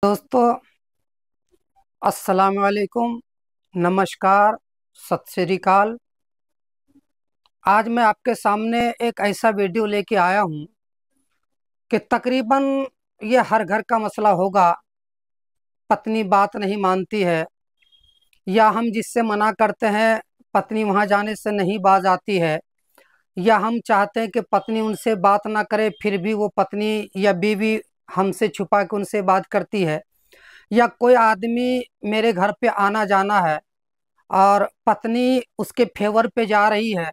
दोस्तों, अस्सलाम वालेकुम, नमस्कार, सत श्री अकाल। आज मैं आपके सामने एक ऐसा वीडियो लेके आया हूँ कि तकरीबन ये हर घर का मसला होगा। पत्नी बात नहीं मानती है, या हम जिससे मना करते हैं पत्नी वहाँ जाने से नहीं बाज आती है, या हम चाहते हैं कि पत्नी उनसे बात ना करे फिर भी वो पत्नी या बीवी हमसे छुपा के उनसे बात करती है, या कोई आदमी मेरे घर पे आना जाना है और पत्नी उसके फेवर पे जा रही है,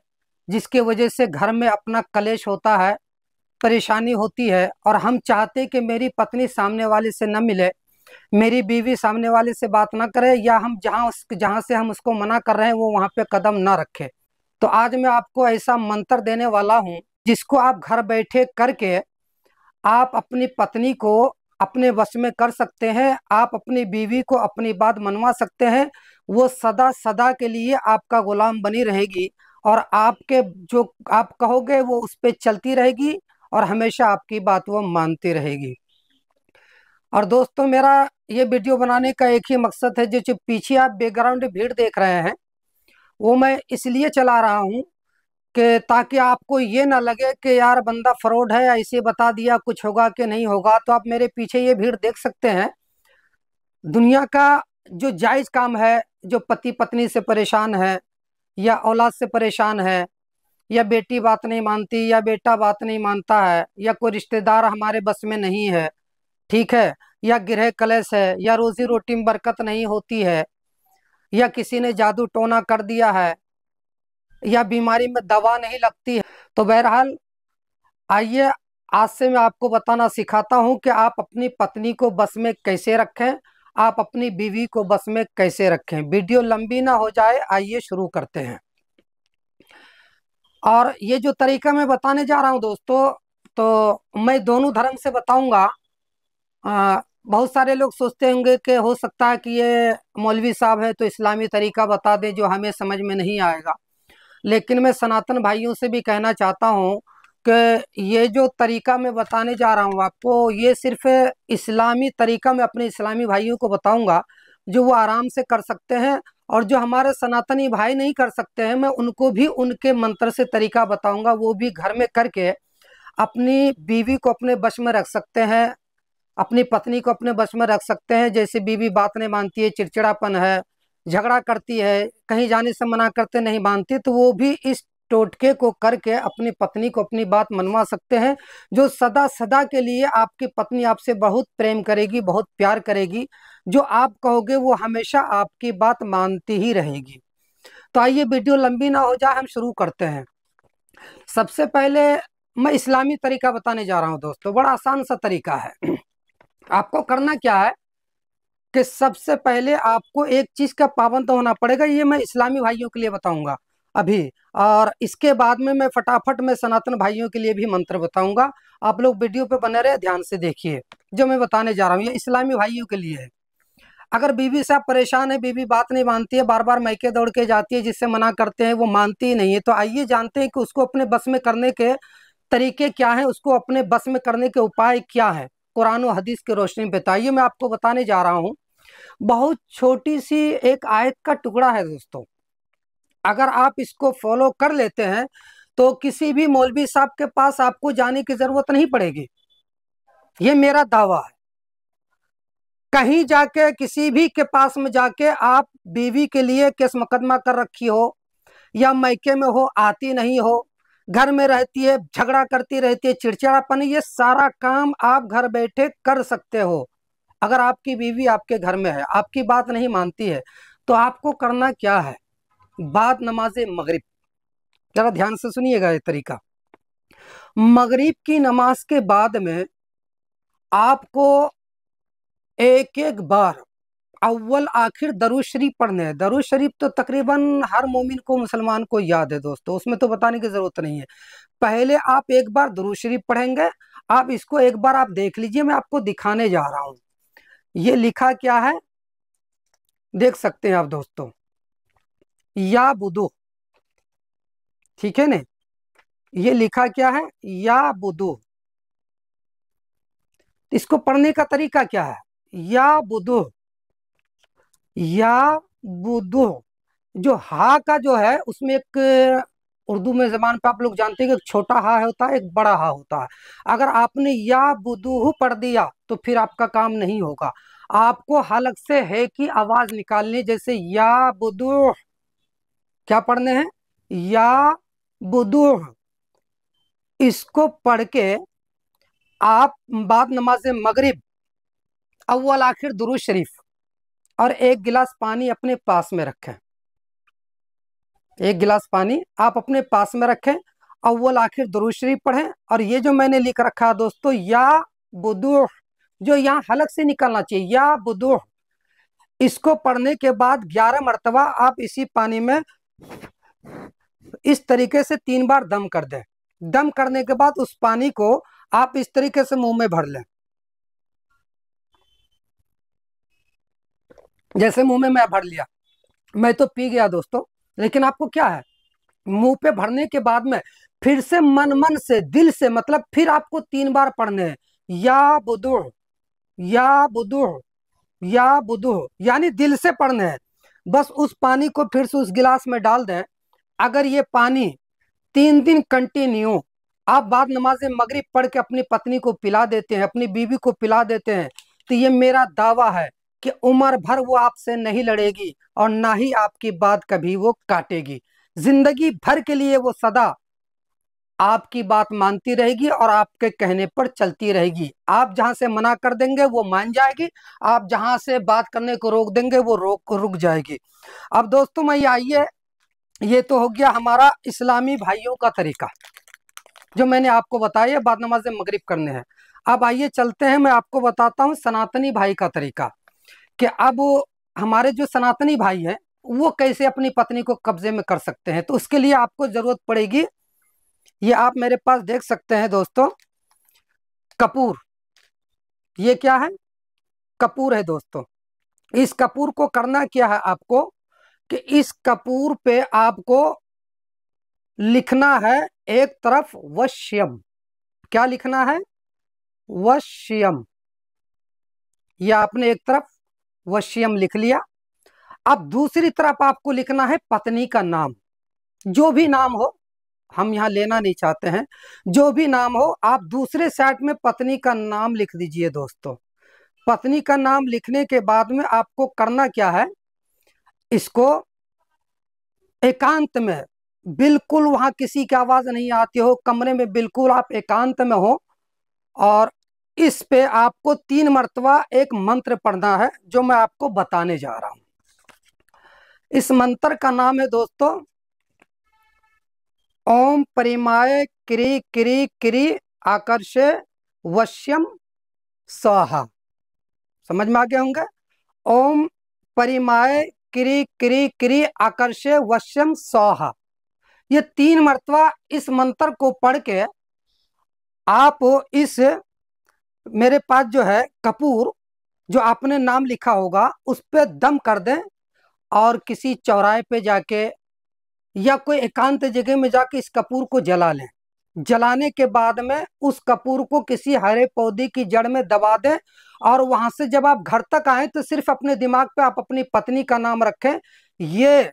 जिसके वजह से घर में अपना कलेश होता है, परेशानी होती है। और हम चाहते हैं कि मेरी पत्नी सामने वाले से न मिले, मेरी बीवी सामने वाले से बात ना करे, या हम जहाँ से हम उसको मना कर रहे हैं वो वहाँ पे कदम ना रखे। तो आज मैं आपको ऐसा मंत्र देने वाला हूँ जिसको आप घर बैठे करके आप अपनी पत्नी को अपने वश में कर सकते हैं। आप अपनी बीवी को अपनी बात मनवा सकते हैं। वो सदा सदा के लिए आपका गुलाम बनी रहेगी, और आपके जो आप कहोगे वो उस पर चलती रहेगी, और हमेशा आपकी बात वो मानती रहेगी। और दोस्तों, मेरा ये वीडियो बनाने का एक ही मकसद है, जो पीछे आप बैकग्राउंड भीड़ देख रहे हैं वो मैं इसलिए चला रहा हूँ कि ताकि आपको ये ना लगे कि यार बंदा फ्रॉड है, ऐसे बता दिया कुछ होगा कि नहीं होगा। तो आप मेरे पीछे ये भीड़ देख सकते हैं। दुनिया का जो जायज़ काम है, जो पति पत्नी से परेशान है, या औलाद से परेशान है, या बेटी बात नहीं मानती, या बेटा बात नहीं मानता है, या कोई रिश्तेदार हमारे बस में नहीं है, ठीक है, या गृह कलेश है, या रोजी रोटी में बरकत नहीं होती है, या किसी ने जादू टोना कर दिया है, या बीमारी में दवा नहीं लगती है। तो बहरहाल, आइए आज से मैं आपको बताना सिखाता हूं कि आप अपनी पत्नी को बस में कैसे रखें, आप अपनी बीवी को बस में कैसे रखें। वीडियो लंबी ना हो जाए, आइए शुरू करते हैं। और ये जो तरीका मैं बताने जा रहा हूं दोस्तों, तो मैं दोनों धर्म से बताऊंगा। बहुत सारे लोग सोचते होंगे कि हो सकता है कि ये मौलवी साहब है तो इस्लामी तरीका बता दे जो हमें समझ में नहीं आएगा। लेकिन मैं सनातन भाइयों से भी कहना चाहता हूँ कि ये जो तरीका मैं बताने जा रहा हूँ आपको, ये सिर्फ इस्लामी तरीका मैं अपने इस्लामी भाइयों को बताऊंगा जो वो आराम से कर सकते हैं। और जो हमारे सनातनी भाई नहीं कर सकते हैं, मैं उनको भी उनके मंत्र से तरीका बताऊंगा, वो भी घर में करके अपनी बीवी को अपने बश में रख सकते हैं, अपनी पत्नी को अपने बस में रख सकते हैं। जैसे बीवी बात नहीं मानती है, चिड़चिड़ापन है, झगड़ा करती है, कहीं जाने से मना करते नहीं मानती, तो वो भी इस टोटके को करके अपनी पत्नी को अपनी बात मनवा सकते हैं। जो सदा सदा के लिए आपकी पत्नी आपसे बहुत प्रेम करेगी, बहुत प्यार करेगी, जो आप कहोगे वो हमेशा आपकी बात मानती ही रहेगी। तो आइए वीडियो लंबी ना हो जाए, हम शुरू करते हैं। सबसे पहले मैं इस्लामी तरीका बताने जा रहा हूँ दोस्तों, बड़ा आसान सा तरीका है। आपको करना क्या है कि सबसे पहले आपको एक चीज का पाबंद होना पड़ेगा। ये मैं इस्लामी भाइयों के लिए बताऊंगा अभी, और इसके बाद में मैं फटाफट मैं सनातन भाइयों के लिए भी मंत्र बताऊंगा। आप लोग वीडियो पे बने रहे, ध्यान से देखिए। जो मैं बताने जा रहा हूँ ये इस्लामी भाइयों के लिए है। अगर बीवी से आप परेशान है, बीवी बात नहीं मानती है, बार बार मायके दौड़ के जाती है, जिससे मना करते हैं वो मानती ही नहीं है, तो आइए जानते हैं कि उसको अपने बस में करने के तरीके क्या हैं, उसको अपने बस में करने के उपाय क्या है कुरान और हदीस की रोशनी में। बताइए, मैं आपको बताने जा रहा हूँ। बहुत छोटी सी एक आयत का टुकड़ा है दोस्तों। अगर आप इसको फॉलो कर लेते हैं तो किसी भी मौलवी साहब के पास आपको जाने की जरूरत नहीं पड़ेगी। ये मेरा दावा है। कहीं जाके किसी भी के पास में जाके आप बीवी के लिए केस मुकदमा कर रखी हो, या मैके में हो, आती नहीं हो, घर में रहती है, झगड़ा करती रहती है, चिड़चिड़ापन, ये सारा काम आप घर बैठे कर सकते हो। अगर आपकी बीवी आपके घर में है, आपकी बात नहीं मानती है, तो आपको करना क्या है, बाद नमाज मगरिब, जरा ध्यान से सुनिएगा ये तरीका। मगरिब की नमाज के बाद में आपको एक एक बार अव्वल आखिर दरूद शरीफ पढ़ने हैं। दरूद शरीफ तो तकरीबन हर मोमिन को, मुसलमान को याद है दोस्तों, उसमें तो बताने की जरूरत नहीं है। पहले आप एक बार दरूद शरीफ पढ़ेंगे। आप इसको एक बार आप देख लीजिए, मैं आपको दिखाने जा रहा हूं। ये लिखा क्या है देख सकते हैं आप दोस्तों, या बुदू, ठीक है ना। ये लिखा क्या है, या बुदू। इसको पढ़ने का तरीका क्या है, या बुदुह, या बुदुह। जो हा का जो है उसमें एक उर्दू में जबान पे आप लोग जानते हैं कि एक छोटा हा होता है, एक बड़ा हा होता है। अगर आपने या बुदूह पढ़ दिया तो फिर आपका काम नहीं होगा। आपको हलक से है की आवाज निकालनी, जैसे या बुदूह, क्या पढ़ने हैं, या बुदूह। इसको पढ़ के आप बाद नमाज मगरिब अव्वल आखिर दुरूद शरीफ और एक गिलास पानी अपने पास में रखें। एक गिलास पानी आप अपने पास में रखें, अव्वल आखिर दुरूद शरीफ पढ़ें। और ये जो मैंने लिख रखा है दोस्तों, या बुदूह, जो यहाँ हलक से निकलना चाहिए, या बुदूह, इसको पढ़ने के बाद 11 मरतबा आप इसी पानी में इस तरीके से 3 बार दम कर दें। दम करने के बाद उस पानी को आप इस तरीके से मुंह में भर लें, जैसे मुंह में मैं भर लिया, मैं तो पी गया दोस्तों। लेकिन आपको क्या है, मुंह पे भरने के बाद में फिर से मन मन से, दिल से, मतलब फिर आपको 3 बार पढ़ने हैं, या बुदूह, या बुदूह, या बुदूह, यानी दिल से पढ़ने हैं। बस उस पानी को फिर से उस गिलास में डाल दें। अगर ये पानी 3 दिन कंटिन्यू आप बाद नमाज मगरिब पढ़ के अपनी पत्नी को पिला देते हैं, अपनी बीवी को पिला देते हैं, तो ये मेरा दावा है कि उम्र भर वो आपसे नहीं लड़ेगी और ना ही आपकी बात कभी वो काटेगी। जिंदगी भर के लिए वो सदा आपकी बात मानती रहेगी और आपके कहने पर चलती रहेगी। आप जहां से मना कर देंगे वो मान जाएगी, आप जहां से बात करने को रोक देंगे वो रुक जाएगी। अब दोस्तों मैं आइए, ये तो हो गया हमारा इस्लामी भाइयों का तरीका जो मैंने आपको बताया, बाद नमाज मगरिब करने हैं। अब आइए चलते हैं, मैं आपको बताता हूँ सनातनी भाई का तरीका, कि अब हमारे जो सनातनी भाई हैं वो कैसे अपनी पत्नी को कब्जे में कर सकते हैं। तो उसके लिए आपको जरूरत पड़ेगी, ये आप मेरे पास देख सकते हैं दोस्तों, कपूर। ये क्या है, कपूर है दोस्तों। इस कपूर को करना क्या है आपको, कि इस कपूर पे आपको लिखना है एक तरफ वश्यम। क्या लिखना है, वश्यम। ये आपने एक तरफ वश्यम लिख लिया। अब दूसरी तरफ आपको लिखना है पत्नी का नाम, जो भी नाम हो, हम यहाँ लेना नहीं चाहते हैं, जो भी नाम हो आप दूसरे साइड में पत्नी का नाम लिख दीजिए दोस्तों। पत्नी का नाम लिखने के बाद में आपको करना क्या है, इसको एकांत में, बिल्कुल वहां किसी की आवाज नहीं आती हो, कमरे में बिल्कुल आप एकांत में हो, और इस पे आपको 3 मरतबा एक मंत्र पढ़ना है जो मैं आपको बताने जा रहा हूं। इस मंत्र का नाम है दोस्तों ओम परिमाय क्री क्री क्री आकर्षे वश्यम स्वाहा। समझ में आ गए होंगे, ओम परिमाय क्री क्री क्री आकर्षे वश्यम स्वाहा। ये 3 मरतबा इस मंत्र को पढ़ के आप इस, मेरे पास जो है कपूर, जो आपने नाम लिखा होगा उस पर दम कर दें, और किसी चौराहे पे जाके या कोई एकांत जगह में जाके इस कपूर को जला लें। जलाने के बाद में उस कपूर को किसी हरे पौधे की जड़ में दबा दें, और वहां से जब आप घर तक आए तो सिर्फ अपने दिमाग पे आप अपनी पत्नी का नाम रखें। ये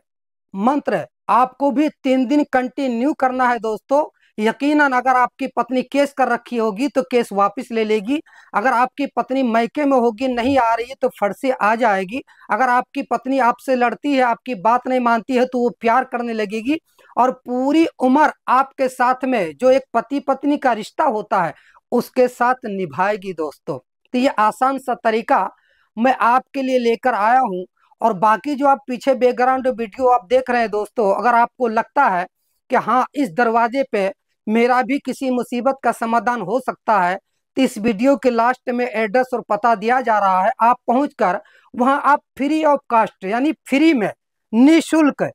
मंत्र आपको भी 3 दिन कंटिन्यू करना है दोस्तों। यकीनन अगर आपकी पत्नी केस कर रखी होगी तो केस वापस ले लेगी, अगर आपकी पत्नी मैके में होगी, नहीं आ रही है तो फट से आ जाएगी, अगर आपकी पत्नी आपसे लड़ती है, आपकी बात नहीं मानती है, तो वो प्यार करने लगेगी और पूरी उम्र आपके साथ में जो एक पति पत्नी का रिश्ता होता है उसके साथ निभाएगी दोस्तों। तो ये आसान सा तरीका मैं आपके लिए लेकर आया हूं। और बाकी जो आप पीछे बैकग्राउंड वीडियो आप देख रहे हैं दोस्तों, अगर आपको लगता है कि हाँ इस दरवाजे पे मेरा भी किसी मुसीबत का समाधान हो सकता है, तो इस वीडियो के लास्ट में एड्रेस और पता दिया जा रहा है, आप पहुंचकर वहां आप फ्री ऑफ कास्ट यानी फ्री में, निःशुल्क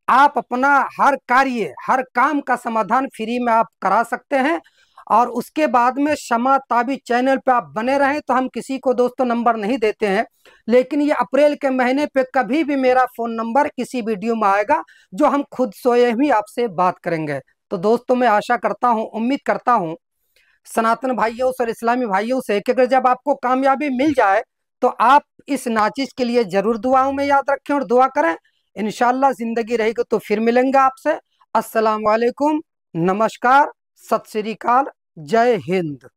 आप अपना हर कार्य, हर काम का समाधान फ्री में आप करा सकते हैं। और उसके बाद में क्षमा ताबी चैनल पे आप बने रहें। तो हम किसी को दोस्तों नंबर नहीं देते हैं, लेकिन ये अप्रैल के महीने पे कभी भी मेरा फोन नंबर किसी वीडियो में आएगा जो हम खुद सोए ही आपसे बात करेंगे। तो दोस्तों मैं आशा करता हूँ, उम्मीद करता हूँ सनातन भाइयों से और इस्लामी भाइयों से कि अगर जब आपको कामयाबी मिल जाए तो आप इस नाचिस के लिए जरूर दुआओं में याद रखें और दुआ करें। इंशाल्लाह जिंदगी रहेगी तो फिर मिलेंगे आपसे। अस्सलाम वालेकुम, नमस्कार, सत श्री अकाल, जय हिंद।